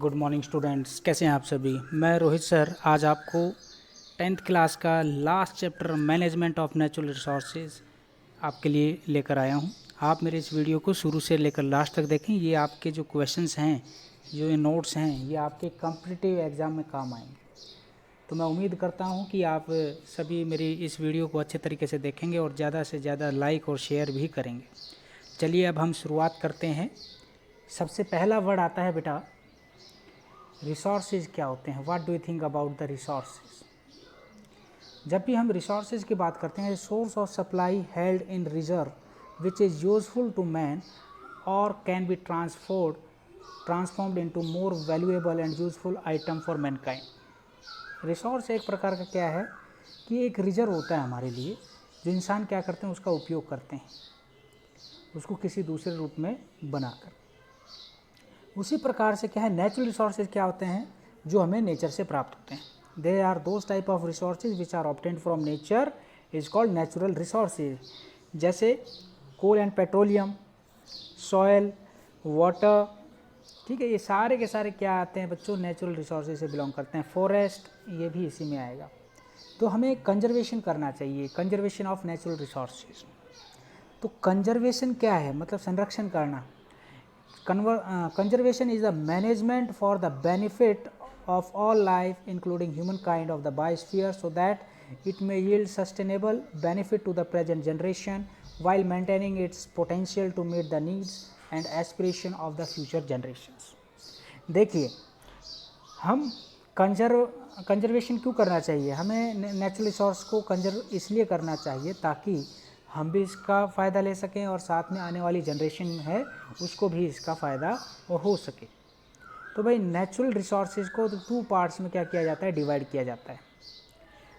Good morning students, कैसे हैं आप सभी। मैं रोहित सर आज आपको 10th क्लास का last chapter management of natural resources आपके लिए लेकर आया हूं। आप मेरे इस वीडियो को शुरू से लेकर लास्ट तक देखें। ये आपके जो क्वेश्चंस हैं, जो ये नोट्स हैं, ये आपके कॉम्पिटिटिव एग्ज़ाम में काम आएंगे। तो मैं उम्मीद करता हूं कि आप सभी मेरी इस वीडियो को अच्छे तरीके से देखेंगे और ज़्यादा से ज़्यादा लाइक और शेयर भी करेंगे। चलिए अब हम शुरुआत करते हैं। सबसे पहला वर्ड आता है बेटा रिसोर्सेज। क्या होते हैं? What do you think about the resources? जब भी हम रिसोर्सेज की बात करते हैं, source of supply held in reserve which is useful to man or can be transformed into more valuable and useful item for mankind. Resource एक प्रकार का क्या है कि एक रिजर्व होता है हमारे लिए, जो इंसान क्या करते हैं उसका उपयोग करते हैं, उसको किसी दूसरे रूप में बनाकर। उसी प्रकार से क्या है, नेचुरल रिसोर्सेज क्या होते हैं जो हमें नेचर से प्राप्त होते हैं। They are those type of resources which are obtained from nature is called natural resources. जैसे coal and petroleum, soil, water, ठीक है, ये सारे के सारे क्या आते हैं बच्चों, नेचुरल रिसोर्सेज से बिलोंग करते हैं। फॉरेस्ट ये भी इसी में आएगा। तो हमें कंजर्वेशन करना चाहिए, कंजर्वेशन ऑफ नेचुरल रिसोर्सेज। तो कंजर्वेशन क्या है, मतलब संरक्षण करना। Conservation is the management for the benefit of all life including humankind of the biosphere so that it may yield sustainable benefit to the present generation while maintaining its potential to meet the needs and aspiration of the future generations। देखिए, हम conservation क्यों करना चाहिए, हमें natural resource को conserve इसलिए करना चाहिए ताकि हम भी इसका फ़ायदा ले सकें और साथ में आने वाली जनरेशन है उसको भी इसका फ़ायदा हो सके। तो भाई नेचुरल रिसोर्सेज को तो 2 पार्ट्स में क्या किया जाता है, डिवाइड किया जाता है।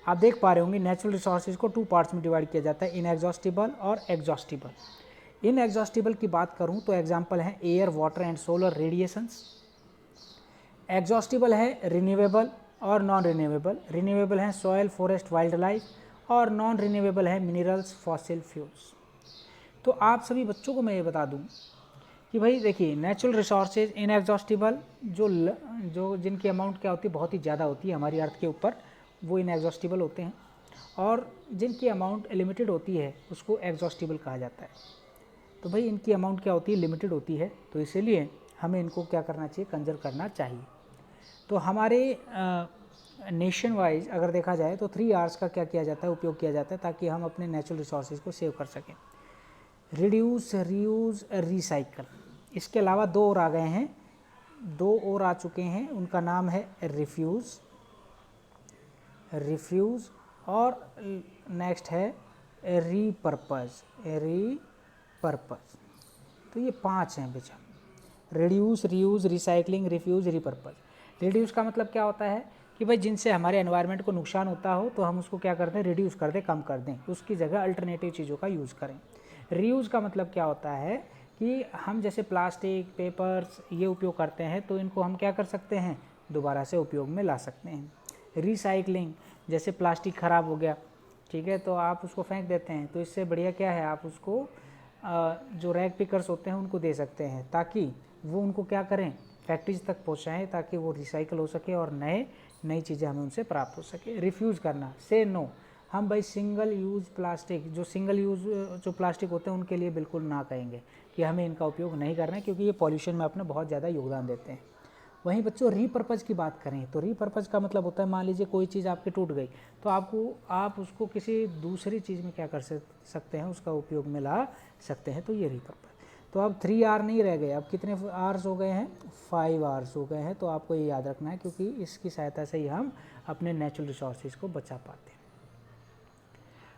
आप देख पा रहे होंगे नेचुरल रिसोर्सेज को 2 पार्ट्स में डिवाइड किया जाता है, इनएग्जॉस्टिबल और एग्जॉस्टिबल। इनएग्जॉस्टिबल की बात करूं तो एग्जांपल है air, water and solar radiations. Exhaustible है रिन्यूएबल और नॉन रिन्यूएबल। रिन्यूएबल है सॉयल, फॉरेस्ट, वाइल्ड लाइफ, और नॉन रिन्यूएबल है मिनरल्स, फॉसिल फ्यूल्स। तो आप सभी बच्चों को मैं ये बता दूं कि भाई देखिए, नेचुरल रिसोर्सेज इनएग्जॉस्टिबल जो जिनकी अमाउंट क्या होती है, बहुत ही ज़्यादा होती है हमारी अर्थ के ऊपर, वो इनएग्जॉस्टिबल होते हैं। और जिनकी अमाउंट लिमिटेड होती है उसको एग्जॉस्टिबल कहा जाता है। तो भाई इनकी अमाउंट क्या होती है, लिमिटेड होती है, तो इसीलिए हमें इनको क्या करना चाहिए, कंजर्व करना चाहिए। तो हमारे नेशन वाइज अगर देखा जाए तो 3 R's का क्या किया जाता है, उपयोग किया जाता है ताकि हम अपने नेचुरल रिसोर्सेज को सेव कर सकें। Reduce, reuse, recycle. इसके अलावा 2 और आ गए हैं, 2 और आ चुके हैं, उनका नाम है रिफ्यूज़ और नेक्स्ट है रीपर्पज़। तो ये 5 हैं बेटा, reduce, reuse, recycling, refuse, repurpose. Reduce का मतलब क्या होता है कि भाई जिनसे हमारे एनवायरनमेंट को नुकसान होता हो तो हम उसको क्या कर दें, रिड्यूस कर दें, कम कर दें, उसकी जगह अल्टरनेटिव चीज़ों का यूज़ करें। रीयूज़ का मतलब क्या होता है कि हम जैसे प्लास्टिक, पेपर्स ये उपयोग करते हैं तो इनको हम क्या कर सकते हैं, दोबारा से उपयोग में ला सकते हैं। रिसाइकलिंग, जैसे प्लास्टिक ख़राब हो गया, ठीक है, तो आप उसको फेंक देते हैं, तो इससे बढ़िया क्या है, आप उसको जो रैग पिकर्स होते हैं उनको दे सकते हैं ताकि वो उनको क्या करें, फैक्ट्रीज तक पहुँचाएँ ताकि वो रिसाइकल हो सके और नई चीज़ें हमें उनसे प्राप्त हो सके। रिफ्यूज़ करना, से नो, हम भाई सिंगल यूज़ प्लास्टिक, जो सिंगल यूज़ जो प्लास्टिक होते हैं उनके लिए बिल्कुल ना कहेंगे कि हमें इनका उपयोग नहीं करना है, क्योंकि ये पॉल्यूशन में अपना बहुत ज़्यादा योगदान देते हैं। वहीं बच्चों रीपर्पज़ की बात करें तो रीपर्पज़ का मतलब होता है, मान लीजिए कोई चीज़ आपकी टूट गई तो आप उसको किसी दूसरी चीज़ में क्या कर सकते हैं, उसका उपयोग में ला सकते हैं, तो ये रीपर्पज़। तो अब 3 R नहीं रह गए, अब कितने R's हो गए हैं, 5 R's हो गए हैं। तो आपको ये याद रखना है क्योंकि इसकी सहायता से ही हम अपने नेचुरल रिसोर्सेज को बचा पाते हैं।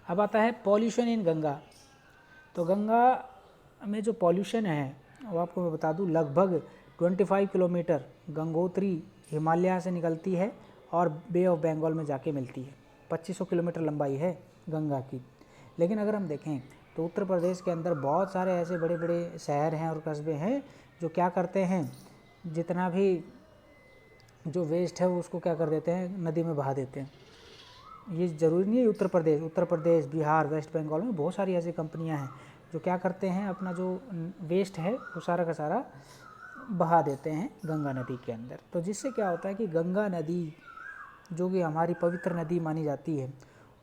अब आता है पॉल्यूशन इन गंगा। तो गंगा में जो पॉल्यूशन है वो आपको मैं बता दूं, लगभग 25 किलोमीटर गंगोत्री हिमालय से निकलती है और बे ऑफ बंगाल में जाके मिलती है। 2500 किलोमीटर लंबाई है गंगा की। लेकिन अगर हम देखें तो उत्तर प्रदेश के अंदर बहुत सारे ऐसे बड़े बड़े शहर हैं और कस्बे हैं जो क्या करते हैं, जितना भी जो वेस्ट है वो उसको क्या कर देते हैं, नदी में बहा देते हैं। ये ज़रूरी नहीं है उत्तर प्रदेश, बिहार, वेस्ट बंगाल में बहुत सारी ऐसी कंपनियां हैं जो क्या करते हैं, अपना जो वेस्ट है वो सारा का सारा बहा देते हैं गंगा नदी के अंदर। तो जिससे क्या होता है कि गंगा नदी जो कि हमारी पवित्र नदी मानी जाती है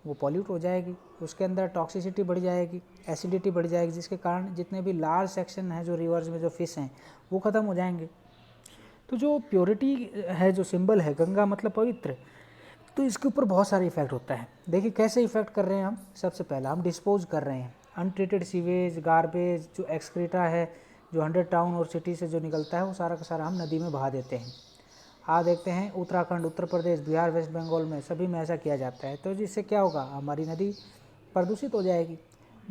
वो पॉल्यूट हो जाएगी, उसके अंदर टॉक्सिसिटी बढ़ जाएगी, एसिडिटी बढ़ जाएगी, जिसके कारण जितने भी लार्ज सेक्शन हैं जो रिवर्स में जो फिश हैं वो ख़त्म हो जाएंगे। तो जो प्योरिटी है, जो सिंबल है गंगा मतलब पवित्र, तो इसके ऊपर बहुत सारे इफेक्ट होता है। देखिए कैसे इफेक्ट कर रहे हैं हम। सबसे पहला हम डिस्पोज कर रहे हैं अनट्रीटेड सीवेज, गार्बेज, जो एक्सक्रीटा है जो 100 टाउन और सिटी से जो निकलता है वो सारा का सारा हम नदी में बहा देते हैं। देखते हैं उत्तराखंड, उत्तर प्रदेश, बिहार, वेस्ट बंगाल में सभी में ऐसा किया जाता है। तो जिससे क्या होगा, हमारी नदी प्रदूषित हो जाएगी।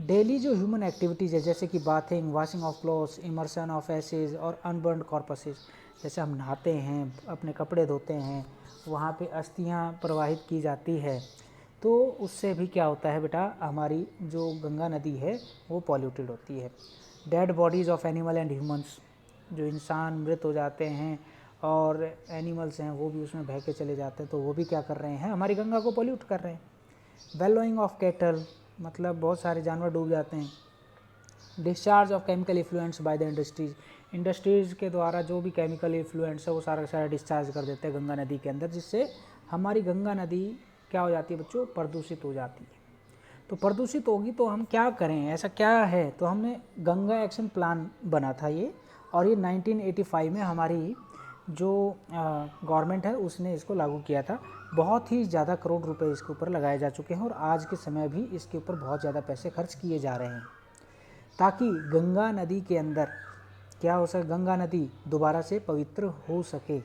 डेली जो ह्यूमन एक्टिविटीज़ है जैसे कि bathing, washing of clothes, immersion of ashes और अनबर्न्ड कॉर्पसेज, जैसे हम नहाते हैं, अपने कपड़े धोते हैं, वहाँ पे अस्थियाँ प्रवाहित की जाती है, तो उससे भी क्या होता है बेटा, हमारी जो गंगा नदी है वो पॉल्यूटेड होती है। Dead bodies of animal and humans, जो इंसान मृत हो जाते हैं और एनिमल्स हैं वो भी उसमें बह के चले जाते हैं, तो वो भी क्या कर रहे हैं, हमारी गंगा को पॉल्यूट कर रहे हैं। वेलोइंग ऑफ कैटल, मतलब बहुत सारे जानवर डूब जाते हैं। Discharge of chemical effluents by the industries, industries के द्वारा जो भी केमिकल इफ्लुएंस है वो सारा सारा डिस्चार्ज कर देते हैं गंगा नदी के अंदर, जिससे हमारी गंगा नदी क्या हो जाती है बच्चों, प्रदूषित हो जाती है। तो प्रदूषित होगी तो हम क्या करें, ऐसा क्या है, तो हमने गंगा एक्शन प्लान बना था ये, और ये 1985 में हमारी जो गवर्नमेंट है उसने इसको लागू किया था। बहुत ही ज़्यादा करोड़ रुपए इसके ऊपर लगाए जा चुके हैं और आज के समय भी इसके ऊपर बहुत ज़्यादा पैसे खर्च किए जा रहे हैं, ताकि गंगा नदी के अंदर क्या हो सके, गंगा नदी दोबारा से पवित्र हो सके।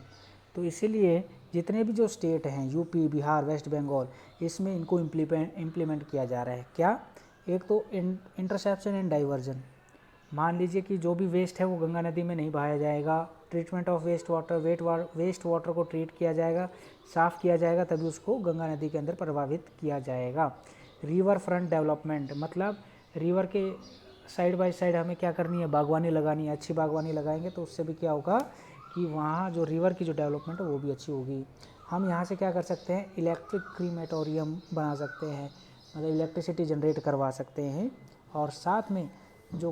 तो इसीलिए जितने भी जो स्टेट हैं, यूपी, बिहार, वेस्ट बंगाल, इसमें इनको इम्प्लीमेंट किया जा रहा है। क्या, एक तो इंटरसेप्शन एंड डाइवर्जन, मान लीजिए कि जो भी वेस्ट है वो गंगा नदी में नहीं बहाया जाएगा। ट्रीटमेंट ऑफ वेस्ट वाटर को ट्रीट किया जाएगा, साफ़ किया जाएगा, तभी उसको गंगा नदी के अंदर प्रभावित किया जाएगा। रिवर फ्रंट डेवलपमेंट, मतलब रिवर के साइड बाय साइड हमें क्या करनी है, बागवानी लगानी है। अच्छी बागवानी लगाएंगे तो उससे भी क्या होगा कि वहाँ जो रिवर की जो डेवलपमेंट है वो भी अच्छी होगी। हम यहाँ से क्या कर सकते हैं, इलेक्ट्रिक क्रीमेटोरियम बना सकते हैं, मतलब इलेक्ट्रिसिटी जनरेट करवा सकते हैं। और साथ में जो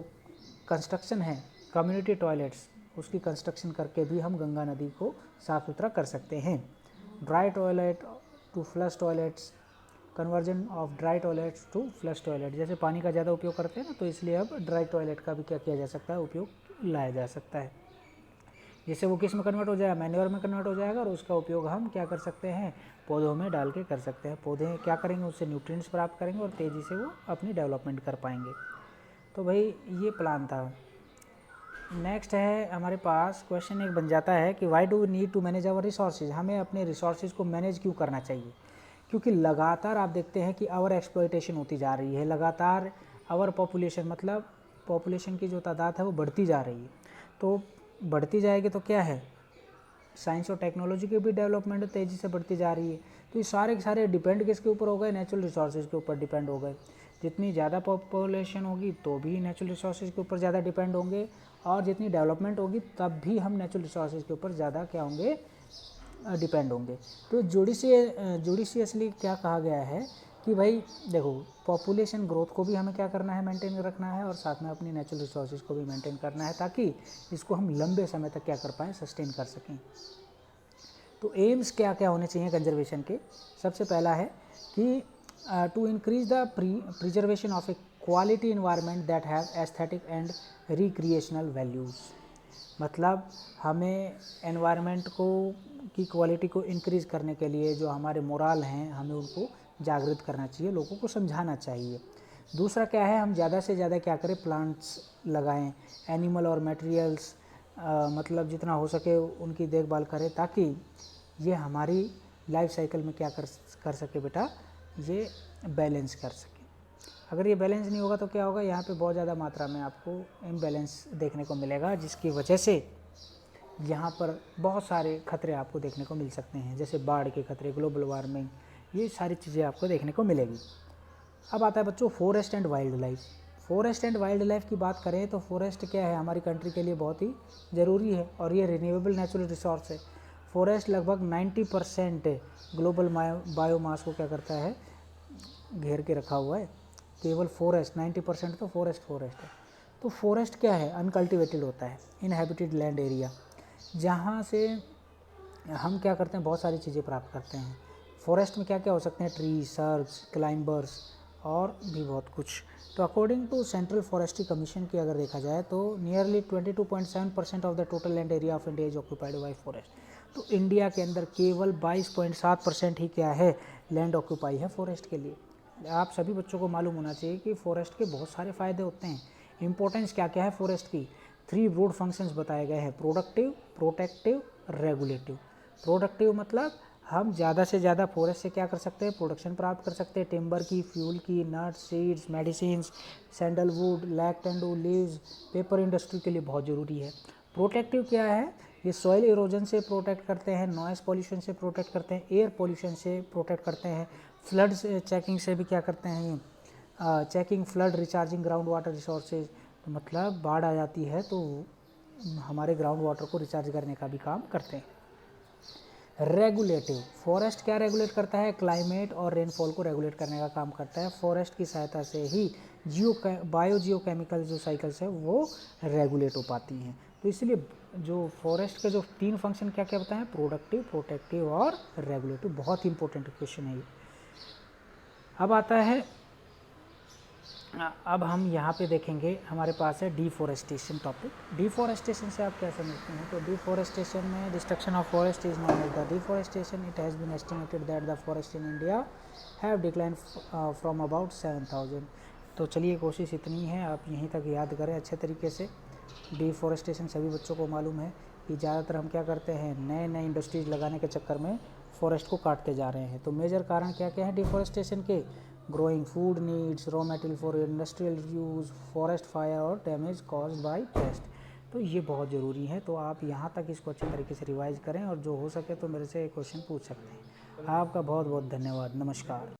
कंस्ट्रक्शन है कम्युनिटी टॉयलेट्स, उसकी कंस्ट्रक्शन करके भी हम गंगा नदी को साफ़ सुथरा कर सकते हैं। Dry toilet to flush toilets, conversion of dry toilets to flush toilet, जैसे पानी का ज़्यादा उपयोग करते हैं ना, तो इसलिए अब ड्राई टॉयलेट का भी क्या किया जा सकता है, उपयोग लाया जा सकता है, जिससे वो किस में कन्वर्ट हो जाएगा, मैन्योर में कन्वर्ट हो जाएगा, और उसका उपयोग हम क्या कर सकते हैं, पौधों में डाल के कर सकते हैं। पौधे क्या करेंगे, उससे न्यूट्रिएंट्स प्राप्त करेंगे और तेज़ी से वो अपनी डेवलपमेंट कर पाएंगे। तो भाई ये प्लान था। नेक्स्ट है हमारे पास क्वेश्चन एक बन जाता है कि why do we need to manage our resources, हमें अपने रिसोर्सेज को मैनेज क्यों करना चाहिए। क्योंकि लगातार आप देखते हैं कि आवर एक्सप्लॉयटेशन होती जा रही है, लगातार आवर पॉपुलेशन, मतलब पॉपुलेशन की जो तादाद है वो बढ़ती जा रही है। तो बढ़ती जाएगी तो क्या है, साइंस और टेक्नोलॉजी की भी डेवलपमेंट तेज़ी से बढ़ती जा रही है। तो ये सारे के सारे डिपेंड किसके ऊपर हो गए, नेचुरल रिसोर्सेज के ऊपर डिपेंड हो गए। जितनी ज़्यादा पॉपुलेशन होगी तो भी नेचुरल रिसोर्सेज के ऊपर ज़्यादा डिपेंड होंगे, और जितनी डेवलपमेंट होगी तब भी हम नेचुरल रिसोर्सेज के ऊपर ज़्यादा क्या होंगे, डिपेंड होंगे। तो जुडिशियसली क्या कहा गया है कि भाई देखो, पॉपुलेशन ग्रोथ को भी हमें क्या करना है, मेंटेन रखना है, और साथ में अपनी नेचुरल रिसोर्सेज को भी मेंटेन करना है, ताकि इसको हम लंबे समय तक क्या कर पाएँ, सस्टेन कर सकें। तो एम्स क्या क्या होने चाहिए कंजर्वेशन के। सबसे पहला है कि to increase the preservation of a quality environment that have aesthetic and recreational values, मतलब हमें एनवायरनमेंट को की क्वालिटी को इंक्रीज़ करने के लिए जो हमारे मोरल हैं हमें उनको जागृत करना चाहिए, लोगों को समझाना चाहिए। दूसरा क्या है, हम ज़्यादा से ज़्यादा क्या करें, प्लांट्स लगाएं, एनिमल और मटेरियल्स मतलब जितना हो सके उनकी देखभाल करें, ताकि ये हमारी लाइफ साइकिल में क्या कर सके बेटा, ये बैलेंस कर सके। अगर ये बैलेंस नहीं होगा तो क्या होगा, यहाँ पे बहुत ज़्यादा मात्रा में आपको इम्बैलेंस देखने को मिलेगा, जिसकी वजह से यहाँ पर बहुत सारे खतरे आपको देखने को मिल सकते हैं, जैसे बाढ़ के खतरे, ग्लोबल वार्मिंग, ये सारी चीज़ें आपको देखने को मिलेगी। अब आता है बच्चों forest and wild life. Forest and wild life की बात करें तो फॉरेस्ट क्या है, हमारी कंट्री के लिए बहुत ही ज़रूरी है, और ये रिन्यूएबल नेचुरल रिसोर्स है। फॉरेस्ट लगभग 90% ग्लोबल बायोमास को क्या करता है, घेर के रखा हुआ है। केवल फॉरेस्ट 90% तो फॉरेस्ट है। तो फॉरेस्ट क्या है, अनकल्टिवेटेड होता है, इनहैबिटेड लैंड एरिया, जहाँ से हम क्या करते हैं, बहुत सारी चीज़ें प्राप्त करते हैं। फॉरेस्ट में क्या क्या हो सकते हैं, ट्री, सर्ग्स, क्लाइंबर्स और भी बहुत कुछ। तो according to central forestry commission की अगर देखा जाए तो nearly 22.7% of the total land area of India is occupied by forest. तो इंडिया के अंदर केवल 22.7% ही क्या है, लैंड ऑक्यूपाई है फॉरेस्ट के लिए। आप सभी बच्चों को मालूम होना चाहिए कि फॉरेस्ट के बहुत सारे फ़ायदे होते हैं। इंपॉर्टेंस क्या क्या है फॉरेस्ट की, 3 ब्रॉड फंक्शंस बताए गए हैं, प्रोडक्टिव, प्रोटेक्टिव, रेगुलेटिव। प्रोडक्टिव मतलब हम ज़्यादा से ज़्यादा फॉरेस्ट से क्या कर सकते हैं, प्रोडक्शन प्राप्त कर सकते हैं, टिम्बर की, फ्यूल की, नट्स, सीड्स, मेडिसिन्स, सैंडलवुड, लैक्टेंडो लीव्स, पेपर इंडस्ट्री के लिए बहुत ज़रूरी है। प्रोटेक्टिव क्या है, ये सॉइल इरोजन से प्रोटेक्ट करते हैं, नॉइस पॉल्यूशन से प्रोटेक्ट करते हैं, एयर पॉल्यूशन से प्रोटेक्ट करते हैं, फ्लड चेकिंग से भी क्या करते हैं, checking flood, recharging ground water resources. तो मतलब बाढ़ आ जाती है तो हमारे ग्राउंड वाटर को रिचार्ज करने का भी काम करते हैं। रेगुलेटिव, फॉरेस्ट क्या रेगुलेट करता है, क्लाइमेट और रेनफॉल को रेगुलेट करने का काम करता है। फॉरेस्ट की सहायता से ही बायोजियोकेमिकल जो साइकिल्स है वो रेगुलेट हो पाती हैं। तो इसलिए जो फॉरेस्ट के जो 3 फंक्शन क्या क्या बताएं, प्रोडक्टिव, प्रोटेक्टिव और रेगुलेटिव, बहुत ही इंपॉर्टेंट क्वेश्चन है ये। अब आता है, अब हम यहाँ पे देखेंगे, हमारे पास है डिफॉरेस्टेशन टॉपिक। डिफॉरेस्टेशन से आप क्या समझते हैं, तो डिफॉरेस्टेशन में destruction of forest is known as the deforestation. It has been estimated that the forest in India have decline from about 7000। तो चलिए कोशिश इतनी है, आप यहीं तक याद करें अच्छे तरीके से। डिफॉरेस्टेशन सभी बच्चों को मालूम है कि ज़्यादातर हम क्या करते हैं, नए नए इंडस्ट्रीज लगाने के चक्कर में फॉरेस्ट को काटते जा रहे हैं। तो मेजर कारण क्या क्या है डिफॉरेस्टेशन के, growing food needs, raw material for industrial use, forest fire और डैमेज कॉज्ड बाय पेस्ट। तो ये बहुत ज़रूरी है। तो आप यहाँ तक इसको अच्छे तरीके से रिवाइज करें और जो हो सके तो मेरे से क्वेश्चन पूछ सकते हैं। आपका बहुत बहुत धन्यवाद, नमस्कार।